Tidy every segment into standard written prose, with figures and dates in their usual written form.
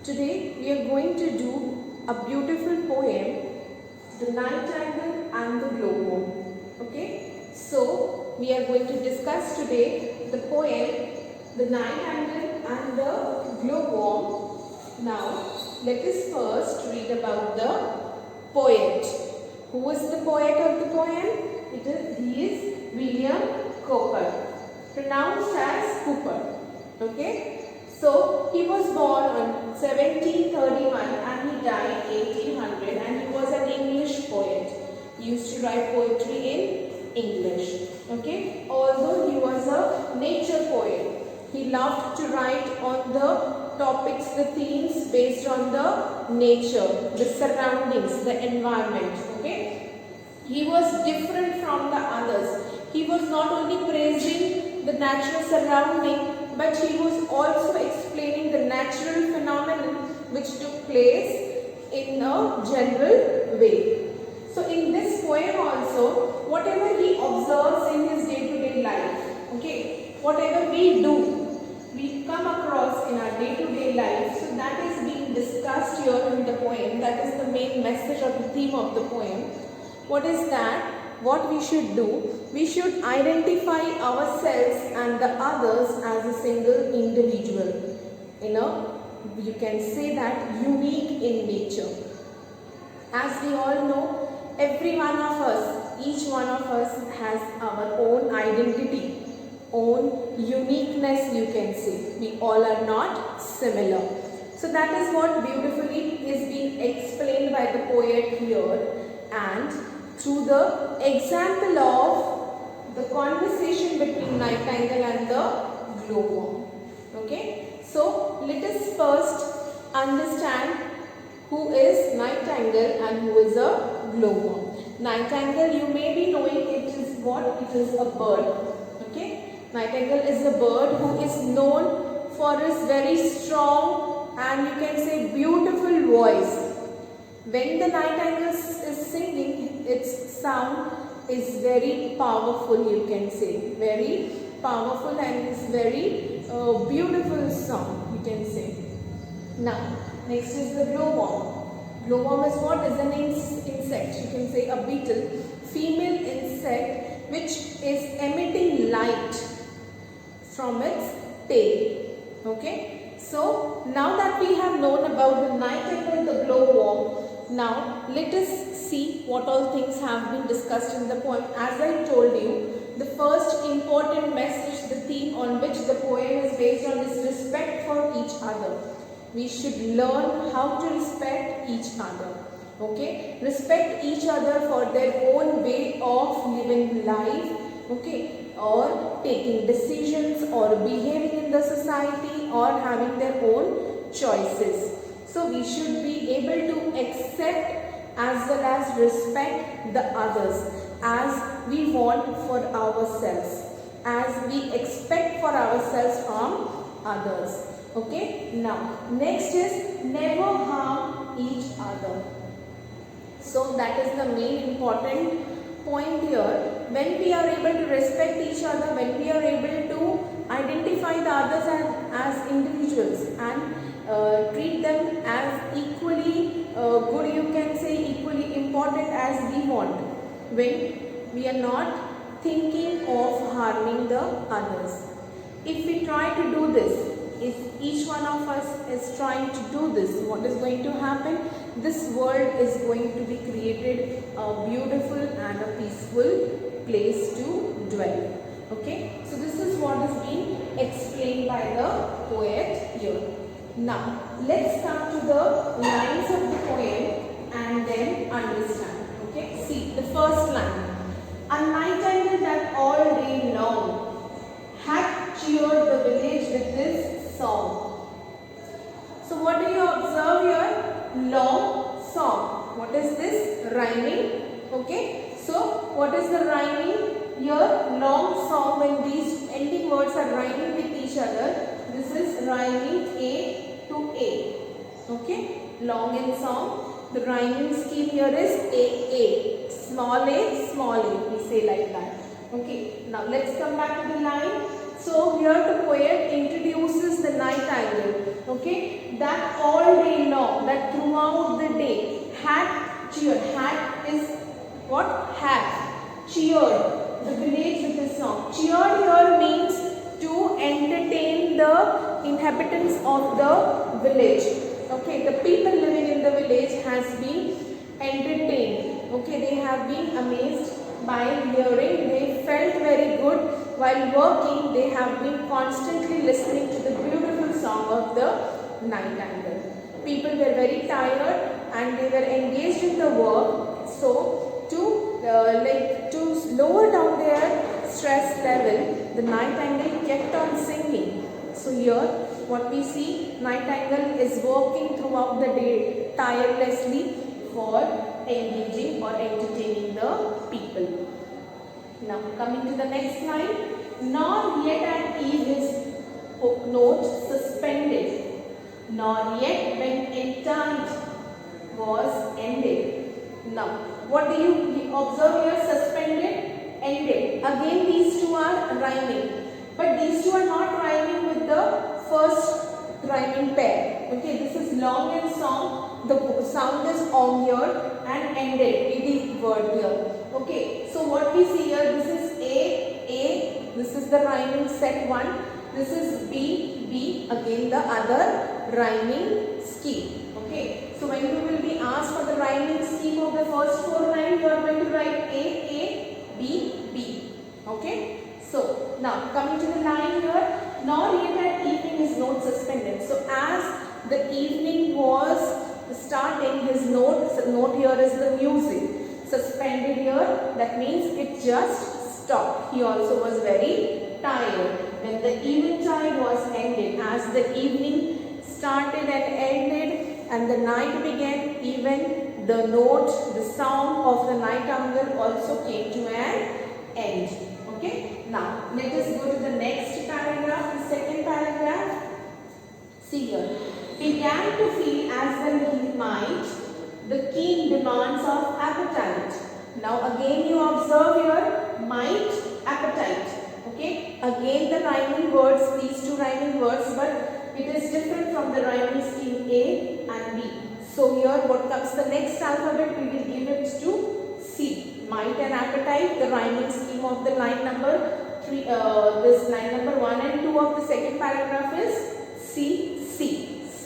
Today we are going to do a beautiful poem, The Nightingale and the Glowworm. Okay, so we are going to discuss today the poem, The Nightingale and the Glowworm. Now, let us first read about the poet. Who is the poet of the poem? He is William Cowper, pronounced as Cooper. Okay, so he was born on 1731 and he died 1800, and he was an English poet. He used to write poetry in English. Okay, although he was a nature poet, he loved to write on the topics, the themes based on the nature, the surroundings, the environment. Okay, he was different from the others. He was not only praising the natural surrounding, but he was also explaining the natural phenomenon which took place in a general way. So in this poem also, whatever he observes in his day-to-day life, okay, whatever we do, we come across in our day-to-day life, so that is being discussed here in the poem. That is the main message or the theme of the poem. What is that? What we should do? We should identify ourselves and the others as a single individual. You can say that unique in nature. As we all know, every one of us, each one of us has our own identity, own uniqueness, you can say. We all are not similar. So that is what beautifully is being explained by the poet here, and through the example of the conversation between Nightingale and the glowworm. Okay, so let us first understand who is Nightingale and who is a glowworm. Nightingale, you may be knowing it is what? It is a bird. Okay, Nightingale is a bird who is known for his very strong and you can say beautiful voice. When the nightingale is singing, its sound is very powerful, you can say. Very powerful, and it's very beautiful song, you can say. Now, next is the glowworm. Glowworm is what? Is an insect, you can say a beetle, female insect which is emitting light from its tail. Okay, so now that we have known about the nightingale, the glowworm, now let us see what all things have been discussed in the poem. As I told you, the first important message, the theme on which the poem is based on, is respect for each other. We should learn how to respect each other. Okay, respect each other for their own way of living life. Okay, or taking decisions, or behaving in the society, or having their own choices. So we should be able to accept as well as respect the others as we want for ourselves, as we expect for ourselves from others. Okay, now next is never harm each other. So that is the main important point here. When we are able to respect each other, when we are able to identify the others as individuals and treat them as equally good, you can say equally important as we want, when we are not thinking of harming the others. If we try to do this, if each one of us is trying to do this, what is going to happen? This world is going to be created a beautiful and a peaceful place to dwell. Okay, so this is what is being explained by the poet here. Now, let's come to the lines of the poem and then understand. Okay, see the first line. A nightingale that all day long had cheered the village with this song. So what do you observe here? Long song. What is this? Rhyming. Okay, so what is the rhyming here? Long song. When these ending words are rhyming with each other, this is rhyming A to A. Okay, long and song. The rhyming scheme here is A. Small a, we say like that. Okay, now let's come back to the line. So here the poet introduces the night angle, okay, that all day long, that throughout the day had cheered. Had is what? Had cheered the village with a song. Cheered here means to entertain the inhabitants of the village. Okay, the people living in the village has been entertained. Okay, they have been amazed by hearing. They felt very good while working. They have been constantly listening to the beautiful song of the night angle. People were very tired and they were engaged in the work. So to lower down their stress level, the night angle kept on singing. So here what we see, night angle is working throughout the day tirelessly for engaging or entertaining the people. Now coming to the next line, nor yet at eve his note suspended, nor yet when entire was ended. Now what do you observe here? Suspended, ended. Again these two are rhyming, but these two are not rhyming with the first rhyming pair. Okay, this is long and song. The sound is on here and ended. It is word here. Okay, so what we see here, this is A, this is the rhyming set 1, this is B, again the other rhyming scheme. Okay, so when you will be asked for the rhyming scheme of the first 4 lines, you are going to write A, B. Okay, so now coming to the line here, nor yet at evening his note suspended. So as the evening was starting, his note here is the music. Suspended here, that means it just stopped. He also was very tired. When the eventide was ended, as the evening started and ended and the night began, even the note, the sound of the night angle also came to an end. Okay, now let us go to the next paragraph, the second paragraph. See here, began to feel as well he might the keen demands of appetite. Now again you observe here, might, appetite. Okay, again the rhyming words, these two rhyming words, but it is different from the rhyming scheme A and B. So here what comes the next alphabet, we will give it to C. Might and appetite, the rhyming scheme of the line number 3, this line number 1 and 2 of the second paragraph is C.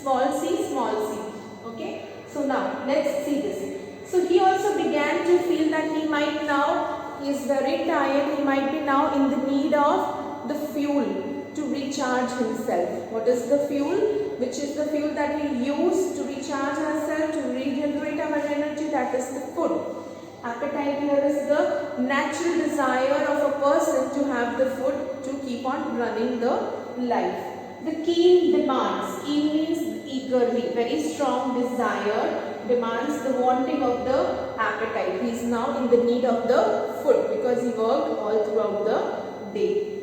Small c. Okay. So now let's see this. So he also began to feel that he might now, he is very tired, he might be now in the need of the fuel to recharge himself. What is the fuel? Which is the fuel that we use to recharge ourselves, to regenerate our energy, that is the food. Appetite here is the natural desire of a person to have the food to keep on running the life. The keen demands, keen means eagerly, very strong desire, demands the wanting of the appetite. He is now in the need of the food because he worked all throughout the day.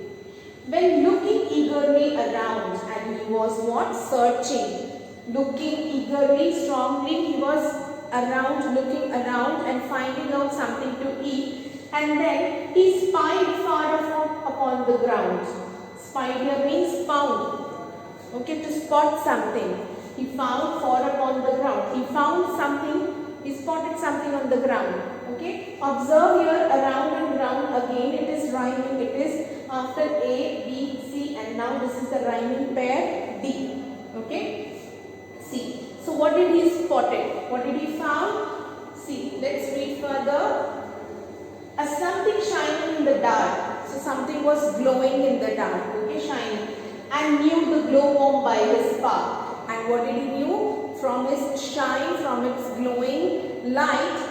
When looking eagerly around, and he was what? Searching. Looking eagerly, strongly, he was around, looking around and finding out something to eat. And then he spied far upon the ground. Spied here means found. Okay, to spot something. He found far upon the ground. He found something, he spotted something on the ground. Okay, observe here around and round again. It is rhyming. It is after A, B, C, and now this is the rhyming pair D. Okay, C. So what did he spotted? What did he found? See, let's read further. A something shining in the dark. So something was glowing in the dark. Okay, shining. And knew the glowworm by his spark. And what did he knew? From his shine, from its glowing light,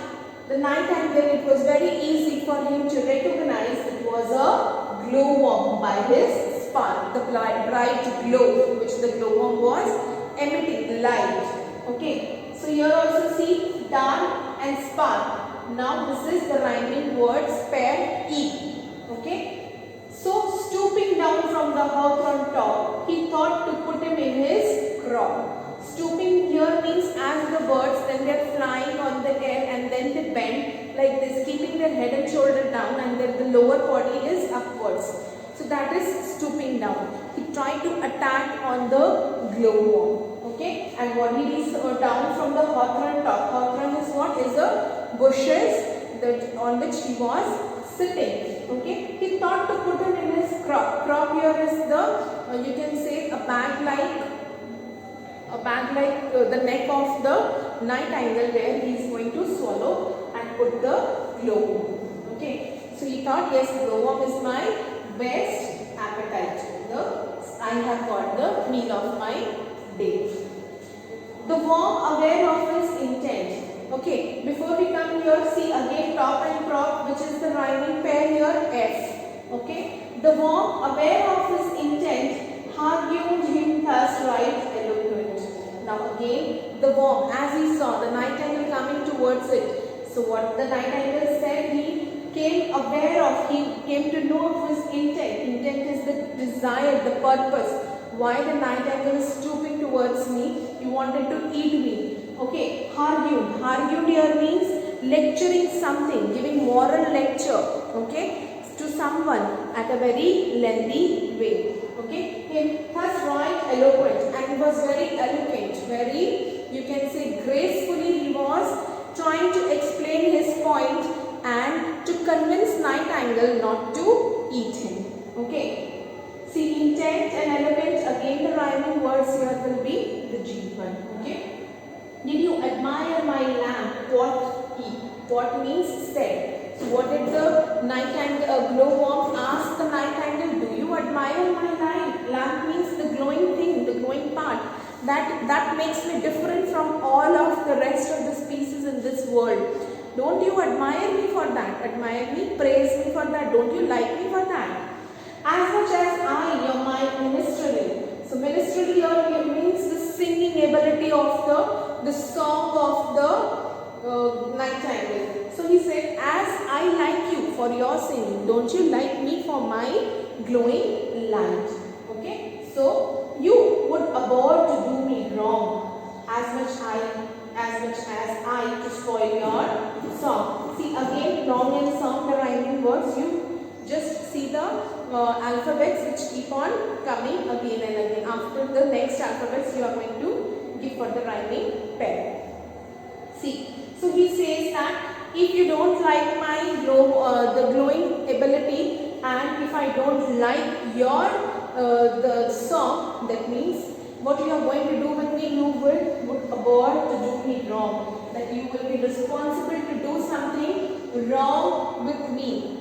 the night angle, it was very easy for him to recognize it was a glowworm by his spark. The bright glow which the glowworm was emitting, light. Okay, so here also see dark and spark. Now this is the rhyming words pair E. Okay, so stooping down from the hawthorn top, he thought to put him in his crop. Stooping here means as the birds, then they are flying on the air and then they bend like this, keeping their head and shoulder down, and then the lower body is upwards. So that is stooping down. He tried to attack on the glowworm. Okay, and what he is down from the hawthorn top. Hawthorn is what? Is a bushes that on which he was sitting. Okay, he thought to put it in his crop. Crop here is the you can say a bag like the neck of the nightingale where he is going to swallow and put the glowworm. Okay, so he thought, yes, glowworm is my best appetite. I have got the meal of my day. The worm, aware of his intent. Okay, before we come here, see again top and prop, which is the rhyming pair here, F. Okay, the worm, aware of his intent, argued him thus right eloquent. Now again, the worm, as he saw the nightingale coming towards it. So what the nightingale said, he came aware of, he came to know of his intent. Intent is the desire, the purpose. Why the nightingale is stooping towards me? He wanted to eat me. Okay, argued. Argued here means lecturing something, giving moral lecture. Okay, to someone at a very lengthy way. Okay, he thus right eloquent, and he was very eloquent, very, you can say, gracefully he was trying to explain his point and to convince nightingale not to eat him. Okay, see intent and eloquent, again the rhyming words here will be the G one. Okay, did you admire my lamp? What means said. So what did the nightingale, glowworm ask the nightingale? Do you admire my lamp? Means the glowing thing, the glowing part. That makes me different from all of the rest of the species in this world. Don't you admire me for that? Admire me, praise me for that. Don't you like me for that? As much as I, your mind ministrel. So ministrel here means the singing ability of the song of the nightingale. So he said, as I like you for your singing, don't you like me for my glowing light? Okay, so you would abhor to do me wrong as much as I to spoil your song. See again, wrong and song, the rhyming words. You just see the alphabets which keep on coming again and again. After the next alphabets, you are going to give for the rhyming pair. See, so he says that if you don't like my the glowing ability, and if I don't like your the song, that means what you are going to do with me, you would abhor to do me wrong. That you will be responsible to do something wrong with me.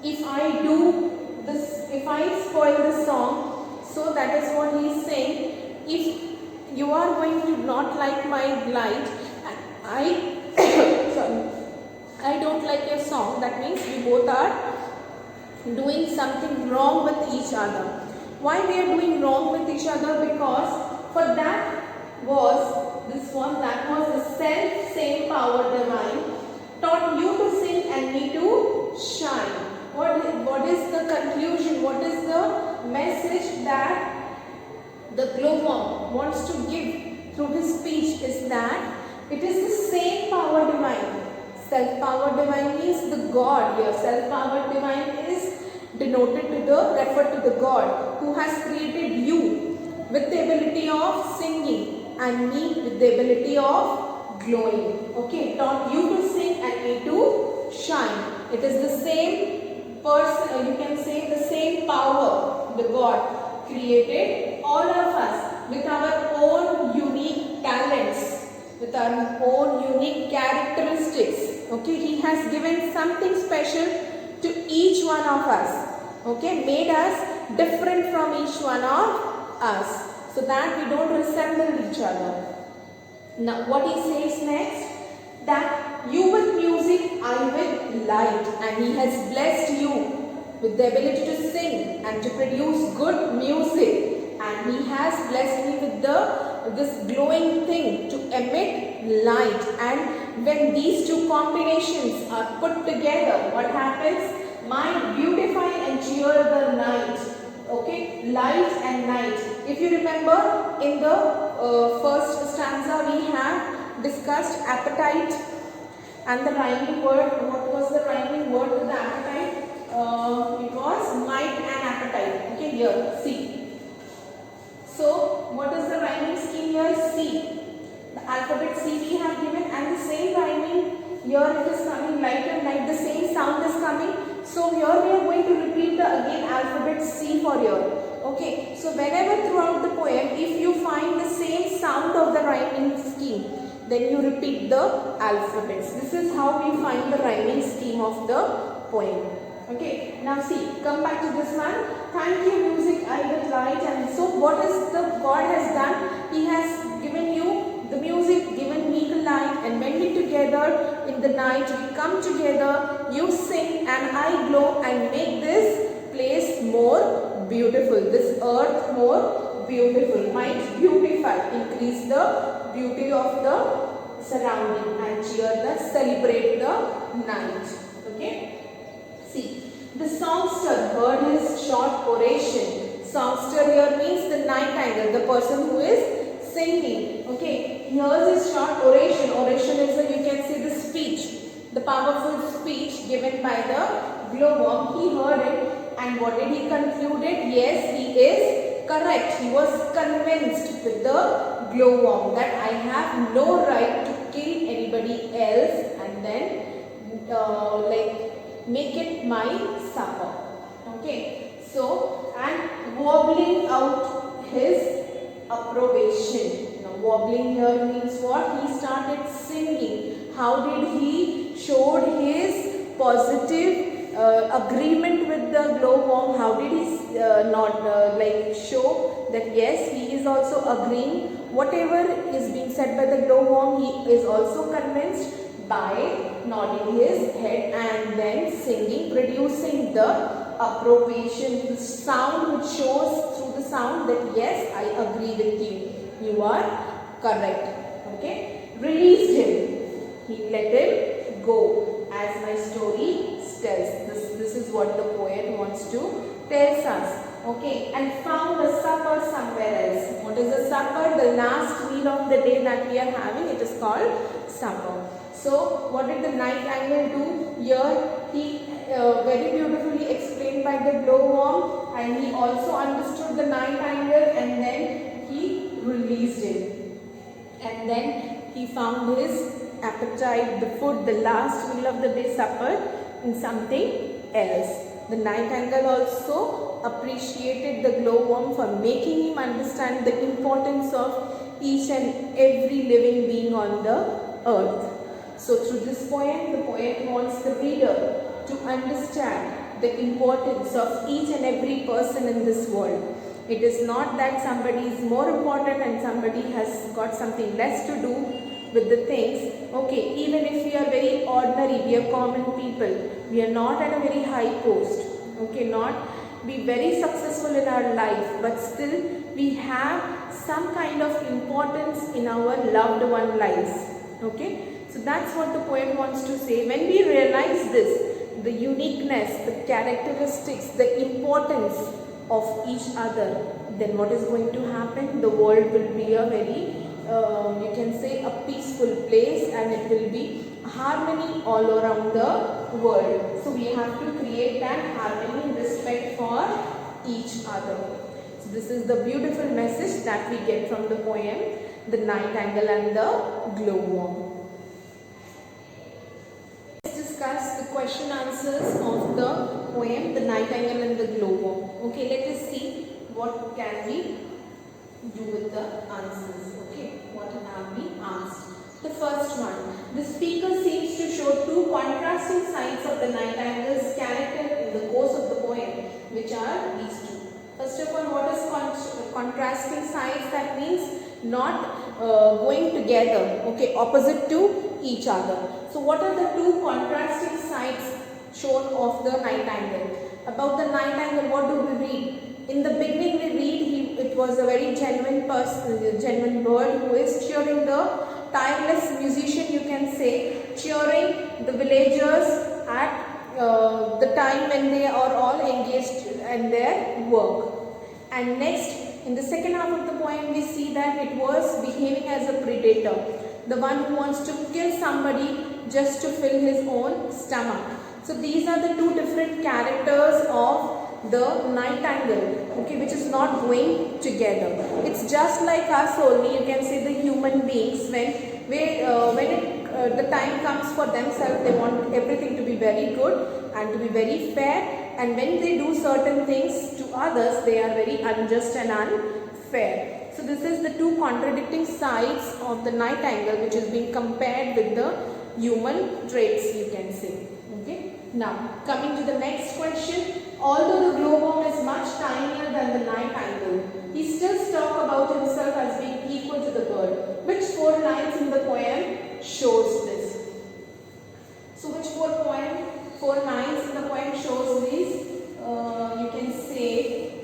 If I do this, if I spoil the song, so that is what he is saying. If you are going to not like my light, I don't like your song, that means we both are doing something wrong with each other. Why we are doing wrong with each other? Because for that was the self-same power divine taught you to sing and me to shine. What is the conclusion? What is the message that the glowworm wants to give through his speech is that it is the same power divine. Self-power divine means the God here. Self-power divine is denoted to referred to the God who has created you with the ability of singing and me with the ability of glowing. Okay, taught you to sing and me to shine. It is the same person, you can say the same power the God created all of us with our own unique talents, with our own unique characteristics. Okay, he has given something special to each one of us. Okay, made us different from each one of us, so that we don't resemble each other. Now what he says next, that you with music, I with light, and he has blessed you with the ability to sing and to produce good music, and he has blessed me with this glowing thing to emit light. And when these two combinations are put together, what happens? My beautify and cheer the night. Okay, light and night. If you remember, in the first stanza we have discussed appetite and the rhyming word. What was the rhyming word to the appetite? it was might and appetite. Okay, here, see. So, what is the rhyming scheme here? C. The alphabet C we have given, and the same rhyming here it is coming light and light, the same sound is coming. So, here we are going to repeat the again alphabet C for here. Okay, so whenever throughout the poem, if you find the same sound of the rhyming scheme, then you repeat the alphabets. This is how we find the rhyming scheme of the poem. Okay, now see, come back to this one. Thank you, music, I will light. And so what is the God has done? He has given you the music, given me the light, and when we together in the night, we come together, you sing and I glow and make this place more beautiful, this earth more beautiful, might beautify, increase the beauty of the surrounding and celebrate the night. Okay. See, the songster heard his short oration. Songster here means the nightingale, the person who is singing. Okay, here's his short oration. Oration is you can say the speech, the powerful speech given by the glowworm. He heard it, and what did he concluded? Yes, he is correct. He was convinced with the glowworm that I have no right to kill anybody else and then make it my supper. Okay, so and wobbling out his approbation. Now wobbling here means what? He started singing. How did he showed his positive agreement with the glowworm? How did he show that yes, he is also agreeing whatever is being said by the glowworm? He is also convinced by nodding his head and then singing, producing the approbation, the sound which shows through the sound that yes, I agree with you. You are correct. Okay. Released him. He let him go, as my story tells. This is what the poet wants to tell us. Okay, and found a supper somewhere else. What is a supper? The last meal of the day that we are having. It is called supper. So, what did the nightingale do? Here, he very beautifully explained by the glowworm, and he also understood the nightingale, and then he released him. And then he found his appetite, the food, the last meal of the day supper in something else. The nightingale also appreciated the glowworm for making him understand the importance of each and every living being on the earth. So through this poem, the poet wants the reader to understand the importance of each and every person in this world. It is not that somebody is more important and somebody has got something less to do with the things. Okay, even if we are very ordinary, we are common people, we are not at a very high post, okay, not be very successful in our life, but still we have some kind of importance in our loved one lives. Okay, so that's what the poet wants to say. When we realize this, the uniqueness, the characteristics, the importance of each other, then what is going to happen? The world will be a very you can say a peaceful place, and it will be harmony all around the world. So we have to create that harmony, respect for each other. So this is the beautiful message that we get from the poem, The Nightingale and the Glowworm. Let's discuss the question answers of the poem, The Nightingale and the Glowworm. Okay, let us see what can we do with the answers. Okay, what have we asked? The first one, the speaker seems to show two contrasting sides of the nightingale's character in the course of the poem, which are these two. First of all, what is contrasting sides? That means not going together, okay, opposite to each other. So what are the two contrasting sides shown of the nightingale? About the nightingale, what do we read? In the beginning we read it was a very genuine person, genuine bird who is cheering the tireless musician, you can say, cheering the villagers at the time when they are all engaged in their work. And next, in the second half of the poem, we see that it was behaving as a predator, the one who wants to kill somebody just to fill his own stomach. So these are the two different characters of the night angle, okay, which is not going together. It's just like us only. You can say the human beings, when the time comes for themselves, they want everything to be very good and to be very fair, and when they do certain things to others, they are very unjust and unfair. So this is the two contradicting sides of the night angle, which is being compared with the human traits, you can say. Okay. Now coming to the next question. Although the glowworm is much tinier than the night angle, he still talks about himself as being equal to the bird. Which four lines in the poem shows this? So which four lines in the poem shows this? You can say,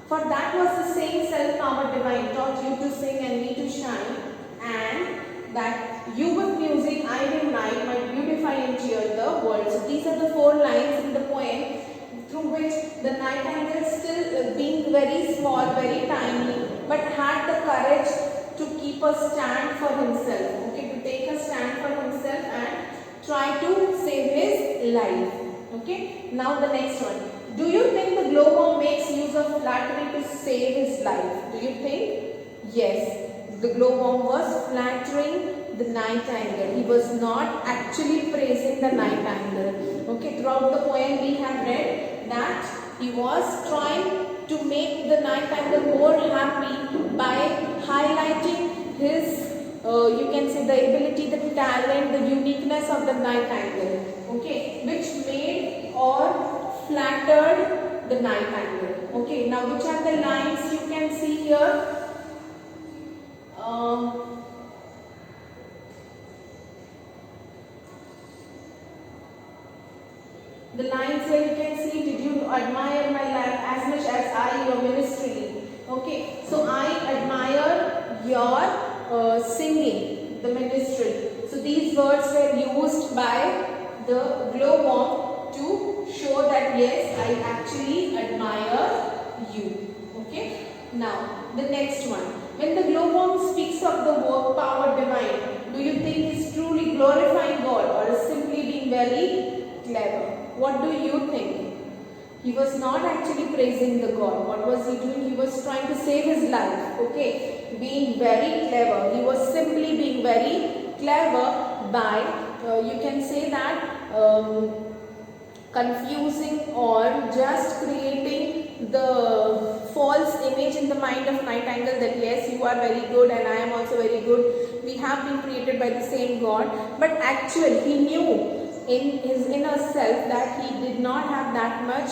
for that was the same self-powered divine taught you to sing and me to shine, and that you with music, I will night might beautify and cheer the world. So these are the four lines in the poem through which the night angle, still being very small, very tiny, but had the courage to keep a stand for himself, okay, to take a stand for himself and try to save his life. Okay. Now the next one. Do you think the glowworm makes use of flattery to save his life? Do you think? Yes. The glowworm was flattering the night angle. He was not actually praising the night angle. Okay. Throughout the poem we have read that he was trying to make the night angle more happy by highlighting his you can say the ability, the talent, the uniqueness of the night angle, okay, which made or flattered the night angle. Okay, now which are the lines you can see here? The lines here you can see, did you admire my life as much as I your ministry? Okay, so I admire your singing, the ministry. So these words were used by the glowworm to show that yes, I actually admire you. Okay. Now the next one. When the glowworm speaks of the work power divine, do you think he's truly glorifying God or is simply being very clever? What do you think? He was not actually praising the God. What was he doing? He was trying to save his life. Okay, being very clever. He was simply being very clever by, you can say that, confusing or just creating the false image in the mind of night angle that yes, you are very good and I am also very good. We have been created by the same God. But actually he knew in his inner self that he did not have that much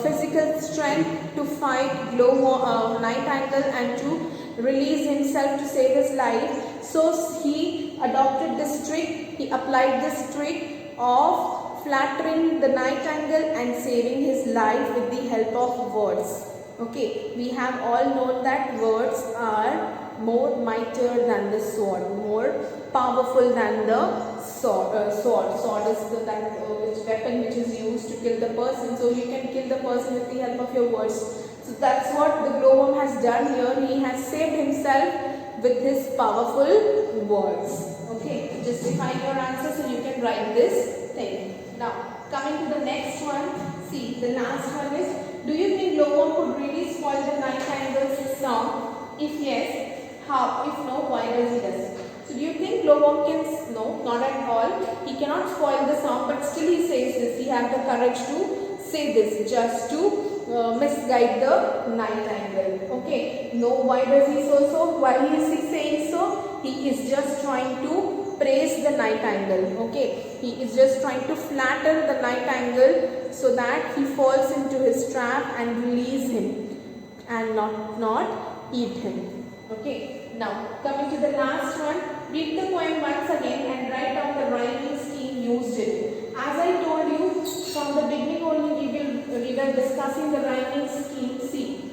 physical strength to fight night angle and to release himself to save his life. So he adopted this trick, he applied this trick of flattering the night angle and saving his life with the help of words. Okay, we have all known that words are more mightier than the sword, more powerful than the sword. Sword is the weapon which is used to kill the person. So you can kill the person with the help of your words. So that's what the glowworm has done here. He has saved himself with his powerful words. Okay, justify your answer so you can write this thing. Now coming to the next one. See, the last one is, do you think glowworm could really spoil the night angle's song? If yes, how? If no, why does he does? So do you think glowworm can? No, not at all. He cannot spoil the song, but still he says this. He has the courage to say this just to misguide the night angle. Okay. No, why does he so? Why is he saying so? He is just trying to praise the night angle. Okay. He is just trying to flatter the night angle so that he falls into his trap and release him and not eat him. Okay. Now coming to the last one. Read the poem once again and write down the rhyming scheme used in it. As I told you from the beginning only, we were discussing the rhyming scheme. See,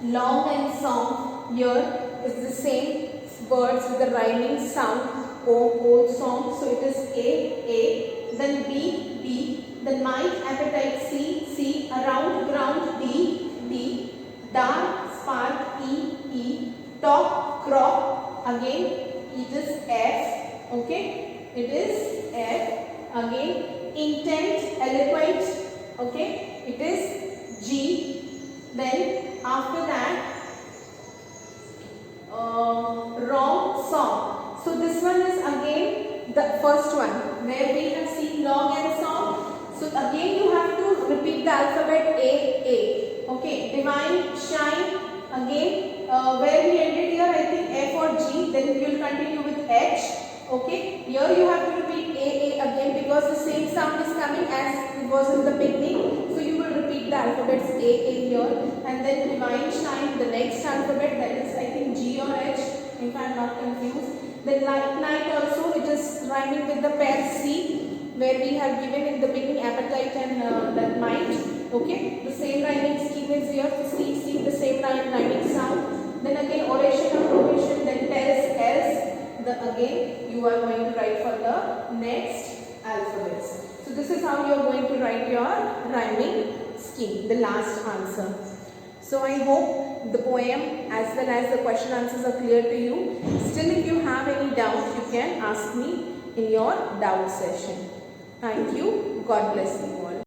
long and song here is the same words with the rhyming sound. O, song. So it is A, then B, then might, appetite, C, around, ground, D, dark, spark, E, top, crop, again it is F, okay, it is F. Again, intent, eloquent, okay, it is G. Then after that, wrong, song. So this one is again the first one where we have seen long and song. So again you have to repeat the alphabet A. Okay, divine, shine. Again, where we ended here, I think F or G. Then you will continue with H. Okay, here you have to repeat A again because the same sound is coming as it was in the beginning. So you will repeat the alphabets A here, and then divine, shine, the next alphabet, that is I think G or H, if I am not confused. Then night also, it is rhyming with the pair C, where we have given in the beginning appetite and that might. Okay, the same rhyming scheme is here. So C, the same rhyming sound. Then again oration or probation, then tells, else. Again you are going to write for the next alphabets. So this is how you are going to write your rhyming scheme, the last answer. So I hope the poem as well as the question answers are clear to you. Still, if you have any doubts, you can ask me in your doubt session. Thank you. God bless you all.